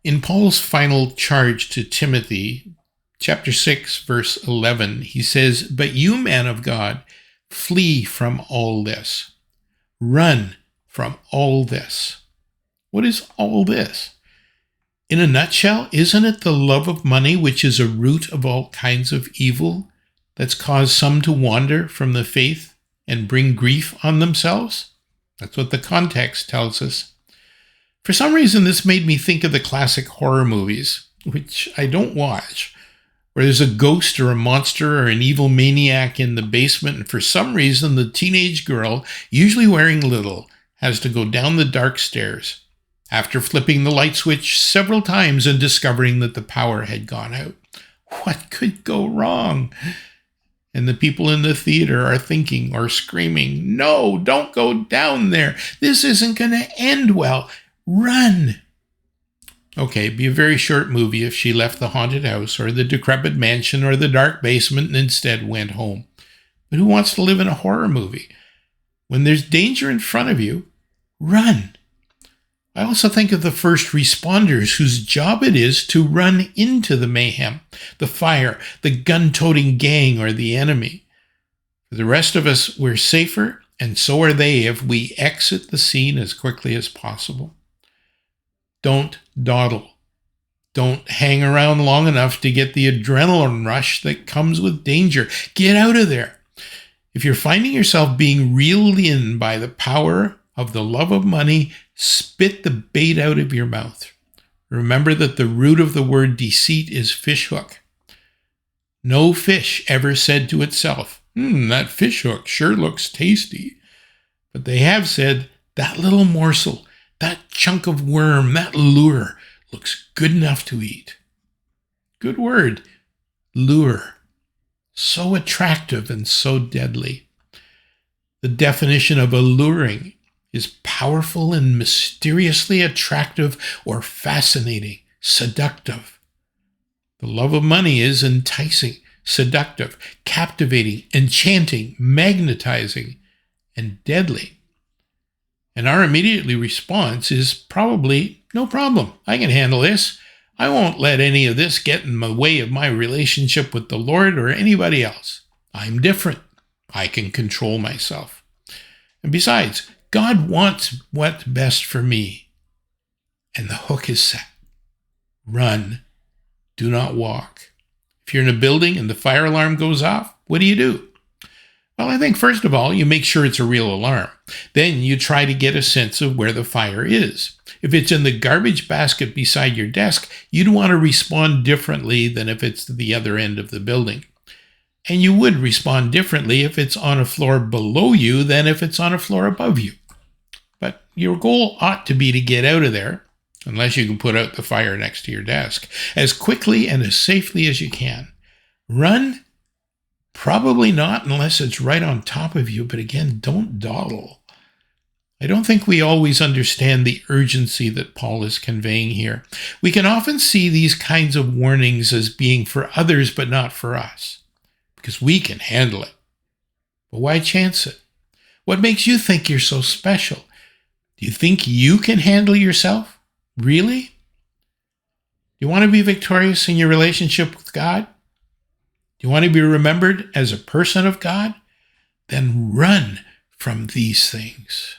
In Paul's final charge to Timothy, chapter 6, verse 11, he says, "But you, man of God, flee from all this. Run from all this." What is all this? In a nutshell, isn't it the love of money, which is a root of all kinds of evil, that's caused some to wander from the faith and bring grief on themselves? That's what the context tells us. For some reason, this made me think of the classic horror movies, which I don't watch, where there's a ghost or a monster or an evil maniac in the basement, and for some reason, the teenage girl, usually wearing little, has to go down the dark stairs after flipping the light switch several times and discovering that the power had gone out. What could go wrong? And the people in the theater are thinking or screaming, "No, don't go down there. This isn't going to end well. Run." Okay, it'd be a very short movie if she left the haunted house or the decrepit mansion or the dark basement and instead went home. But who wants to live in a horror movie? When there's danger in front of you, run. I also think of the first responders whose job it is to run into the mayhem, the fire, the gun-toting gang, or the enemy. For the rest of us, we're safer, and so are they if we exit the scene as quickly as possible. Don't dawdle. Don't hang around long enough to get the adrenaline rush that comes with danger. Get out of there. If you're finding yourself being reeled in by the power of the love of money, spit the bait out of your mouth. Remember that the root of the word deceit is fishhook. No fish ever said to itself, that fishhook sure looks tasty. But they have said, that little morsel, that chunk of worm, that lure looks good enough to eat. Good word, lure. So attractive and so deadly. The definition of alluring is powerful and mysteriously attractive or fascinating, seductive. The love of money is enticing, seductive, captivating, enchanting, magnetizing, and deadly. And our immediate response is probably, no problem, I can handle this. I won't let any of this get in the way of my relationship with the Lord or anybody else. I'm different. I can control myself. And besides, God wants what's best for me. And the hook is set. Run. Do not walk. If you're in a building and the fire alarm goes off, what do? Well, I think first of all, you make sure it's a real alarm. Then you try to get a sense of where the fire is. If it's in the garbage basket beside your desk, you'd want to respond differently than if it's the other end of the building. And you would respond differently if it's on a floor below you than if it's on a floor above you. But your goal ought to be to get out of there, unless you can put out the fire next to your desk, as quickly and as safely as you can. Run? Probably not unless it's right on top of you, but again, don't dawdle. I don't think we always understand the urgency that Paul is conveying here. We can often see these kinds of warnings as being for others but not for us, because we can handle it. But why chance it? What makes you think you're so special? Do you think you can handle yourself? Really? Do you want to be victorious in your relationship with God? Do you want to be remembered as a person of God? Then run from these things.